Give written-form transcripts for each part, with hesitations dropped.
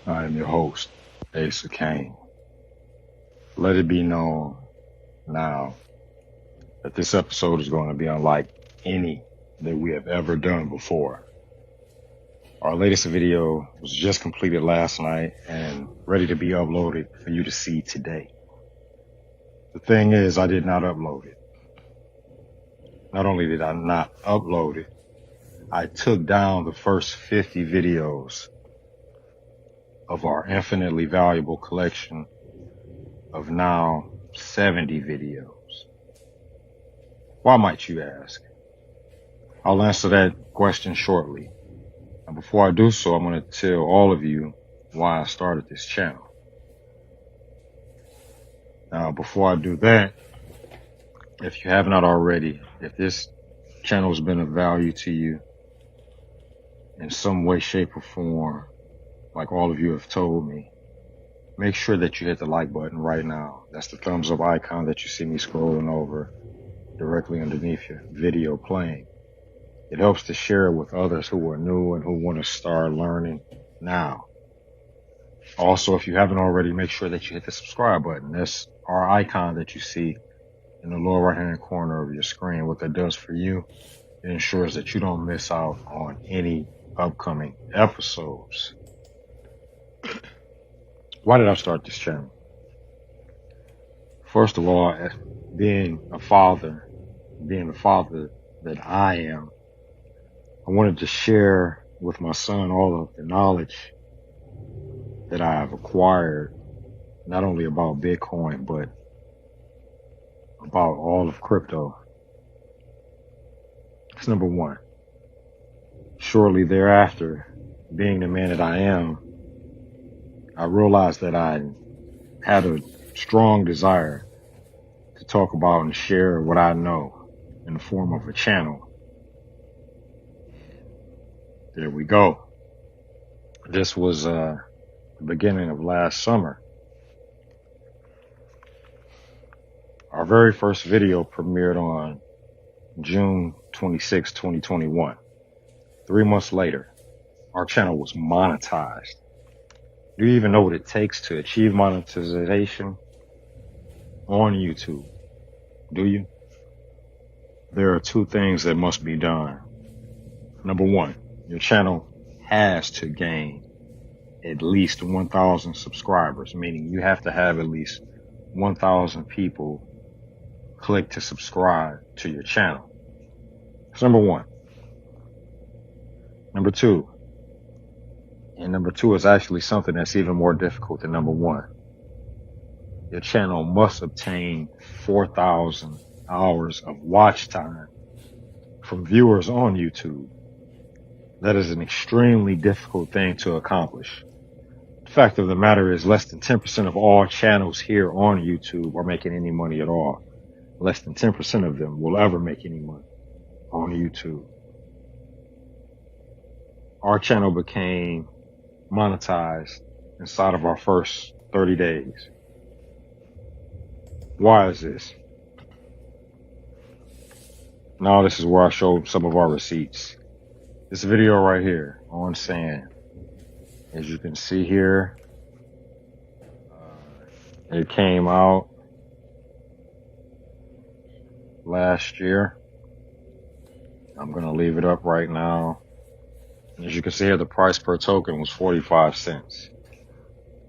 I am your host, Ace Kane. Let it be known now that this episode is going to be unlike any that we have ever done before. Our latest video was just completed last night and ready to be uploaded for you to see today. The thing is, I did not upload it. Not only did I not upload it, I took down the first 50 videos of our infinitely valuable collection of now 70 videos. Why, might you ask? I'll answer that question shortly. And before I do so, I'm going to tell all of you why I started this channel. Now, before I do that, if you have not already, if this channel has been of value to you in some way, shape, or form, like all of you have told me, make sure that you hit the like button right now. That's the thumbs up icon that you see me scrolling over directly underneath your video playing. It helps to share it with others who are new and who want to start learning now. Also, if you haven't already, make sure that you hit the subscribe button. That's our icon that you see in the lower right-hand corner of your screen. What that does for you, it ensures that you don't miss out on any upcoming episodes. Why did I start this channel? First of all, being the father that I am, I wanted to share with my son all of the knowledge that I have acquired, not only about Bitcoin, but about all of crypto. That's number one. Shortly thereafter, being the man that I am, I realized that I had a strong desire to talk about and share what I know in the form of a channel. There we go. This was the beginning of last summer. Our very first video premiered on June 26, 2021. 3 months later, our channel was monetized. Do you even know what it takes to achieve monetization on YouTube? Do you? There are 2 things that must be done. Number 1, your channel has to gain at least 1,000 subscribers, meaning you have to have at least 1,000 people click to subscribe to your channel. That's number 1. Number 2, and number 2 is actually something that's even more difficult than number 1. Your channel must obtain 4,000 hours of watch time from viewers on YouTube. That is an extremely difficult thing to accomplish. The fact of the matter is less than 10% of all channels here on YouTube are making any money at all. Less than 10% of them will ever make any money on YouTube. Our channel became monetized inside of our first 30 days. Why is this? Now this is where I show some of our receipts. This video right here on sand, as you can see here, it came out last year. I'm going to leave it up right now. As you can see here, the price per token was 45 cents.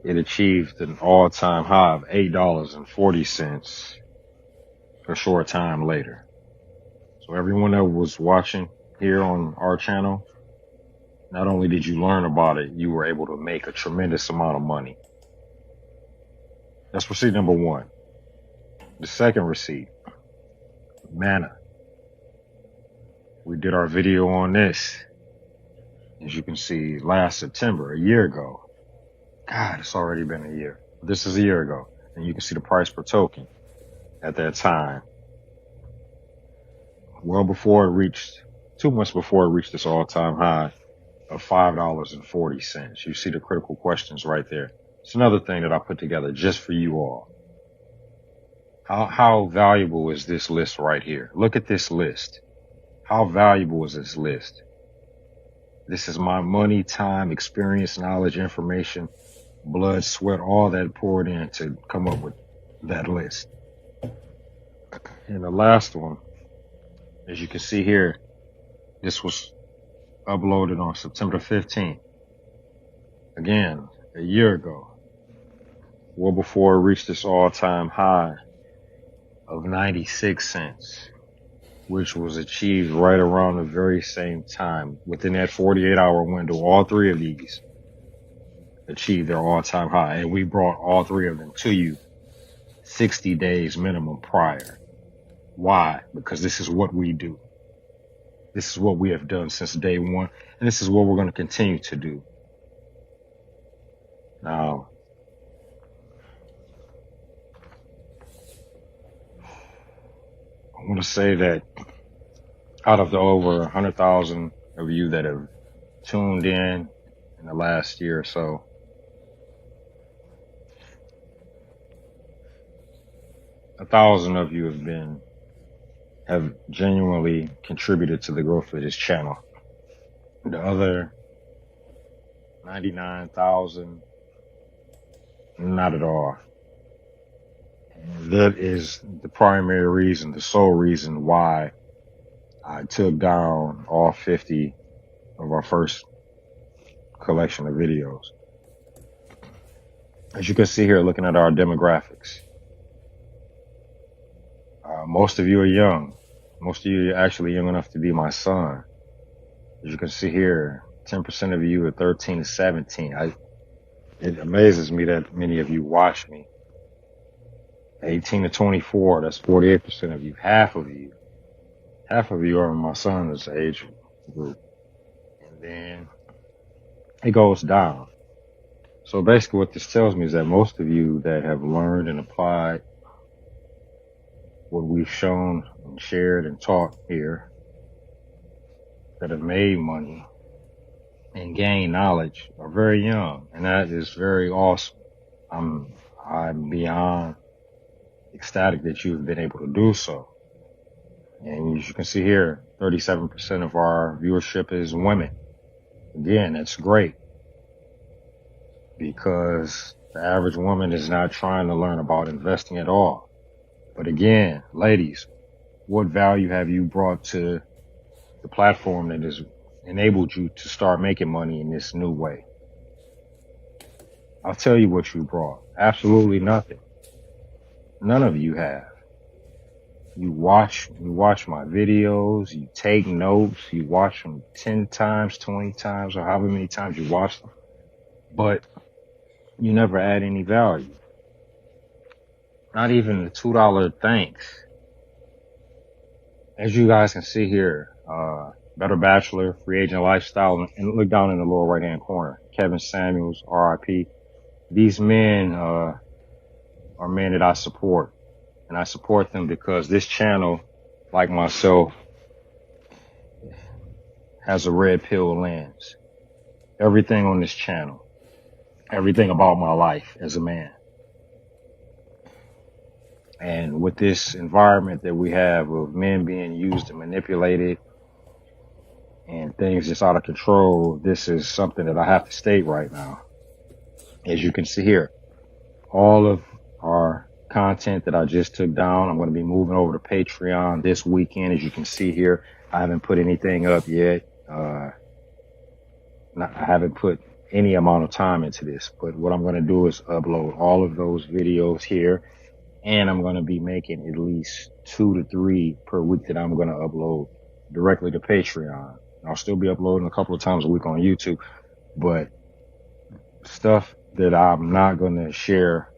It achieved an all-time high of $8.40 a short time later. So everyone that was watching here on our channel, not only did you learn about it, you were able to make a tremendous amount of money. That's receipt number 1. The second receipt, Mana. We did our video on this, as you can see, last September, a year ago. God, it's already been a year. This is a year ago. And you can see the price per token at that time. Well before it reached, 2 months before it reached this all-time high of $5.40. You see the critical questions right there. It's another thing that I put together just for you all. How valuable is this list right here? Look at this list. How valuable is this list? This is my money, time, experience, knowledge, information, blood, sweat, all that poured in to come up with that list. And the last one, as you can see here, this was uploaded on September 15th. Again, a year ago. Well before it reached its all-time high of 96 cents, which was achieved right around the very same time. Within that 48-hour window, all three of these achieved their all-time high. And we brought all three of them to you 60 days minimum prior. Why? Because this is what we do. This is what we have done since day one. And this is what we're going to continue to do. Now, I want to say that out of the over 100,000 of you that have tuned in the last year or so, a 1,000 of you have genuinely contributed to the growth of this channel. The other 99,000, not at all. And that is the primary reason, the sole reason why I took down all 50 of our first collection of videos. As you can see here, looking at our demographics, most of you are young. Most of you are actually young enough to be my son. As you can see here, 10% of you are 13 to 17. It amazes me that many of you watch me. 18 to 24, that's 48% of you. Half of you are my son's age group. And then it goes down. So basically what this tells me is that most of you that have learned and applied what we've shown and shared and taught here, that have made money and gained knowledge, are very young. And that is very awesome. I'm beyond ecstatic that you've been able to do so. And as you can see here, 37% of our viewership is women. Again, that's great, because the average woman is not trying to learn about investing at all. But again, ladies, what value have you brought to the platform that has enabled you to start making money in this new way? I'll tell you what you brought. Absolutely nothing. None of you have. You watch my videos, you take notes, you watch them 10 times, 20 times, or however many times you watch them, but you never add any value. Not even the $2 thanks. As you guys can see here, Better Bachelor, Free Agent Lifestyle, and look down in the lower right hand corner, Kevin Samuels, RIP. These men are men that I support. And I support them because this channel, like myself, has a red pill lens. Everything on this channel, everything about my life as a man. And with this environment that we have of men being used and manipulated and things just out of control, this is something that I have to state right now. As you can see here, all of our content that I just took down, I'm going to be moving over to Patreon this weekend. As you can see here, I haven't put anything up yet. I haven't put any amount of time into this, but what I'm going to do is upload all of those videos here, and I'm going to be making at least 2 to 3 per week that I'm going to upload directly to Patreon. I'll still be uploading a couple of times a week on YouTube, but stuff that I'm not going to share,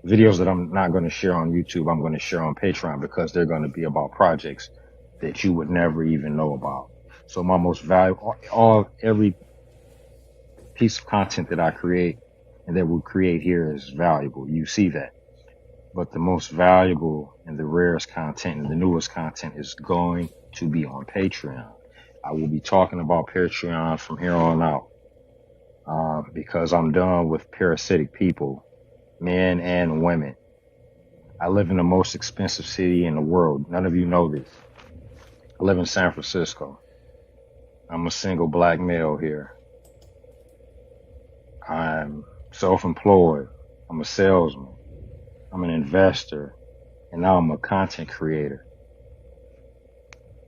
videos that I'm not going to share on YouTube, I'm going to share on Patreon, because they're going to be about projects that you would never even know about. So my most valuable, every piece of content that I create and that we create here is valuable. You see that. But the most valuable and the rarest content and the newest content is going to be on Patreon. I will be talking about Patreon from here on out, because I'm done with parasitic people, men and women. I live in the most expensive city in the world. None of you know this. I live in San Francisco. I'm a single black male here. I'm self-employed. I'm a salesman. I'm an investor. And now I'm a content creator.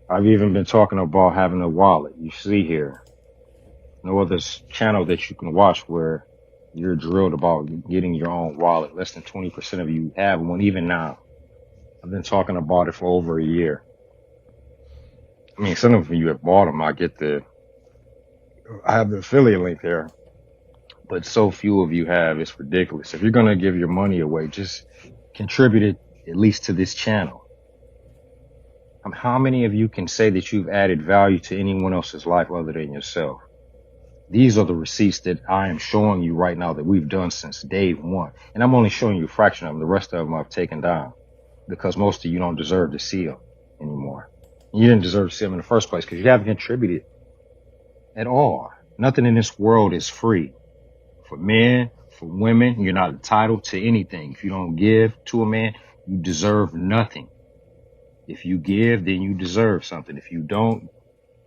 I've even been talking about having a wallet. You see here, no other channel that you can watch where you're drilled about getting your own wallet. Less than 20% of you have one, even now. I've been talking about it for over a year. I mean, some of you have bought them. I have the affiliate link there, but so few of you have. It's ridiculous. If you're going to give your money away, just contribute it at least to this channel. How many of you can say that you've added value to anyone else's life other than yourself? These are the receipts that I am showing you right now that we've done since day one. And I'm only showing you a fraction of them. The rest of them I've taken down because most of you don't deserve to see them anymore. You didn't deserve to see them in the first place because you haven't contributed at all. Nothing in this world is free. For men, for women, you're not entitled to anything. If you don't give to a man, you deserve nothing. If you give, then you deserve something. If you don't,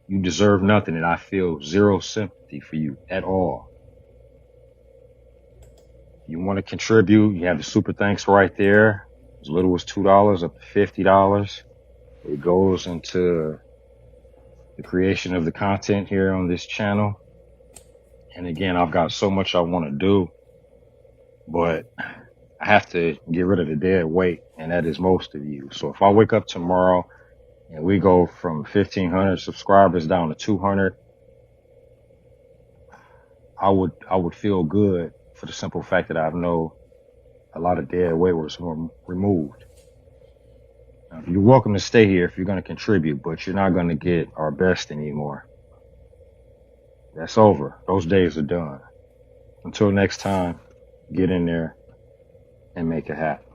you deserve nothing. And I feel zero sympathy for you at all. You want to contribute, you have the super thanks right there. As little as $2 up to $50. It goes into the creation of the content here on this channel. And again, I've got so much I want to do, but I have to get rid of the dead weight, and that is most of you. So if I wake up tomorrow and we go from 1,500 subscribers down to 200, I would feel good for the simple fact that I know a lot of dead weight was removed. Now, you're welcome to stay here if you're going to contribute, but you're not going to get our best anymore. That's over. Those days are done. Until next time, get in there and make it happen.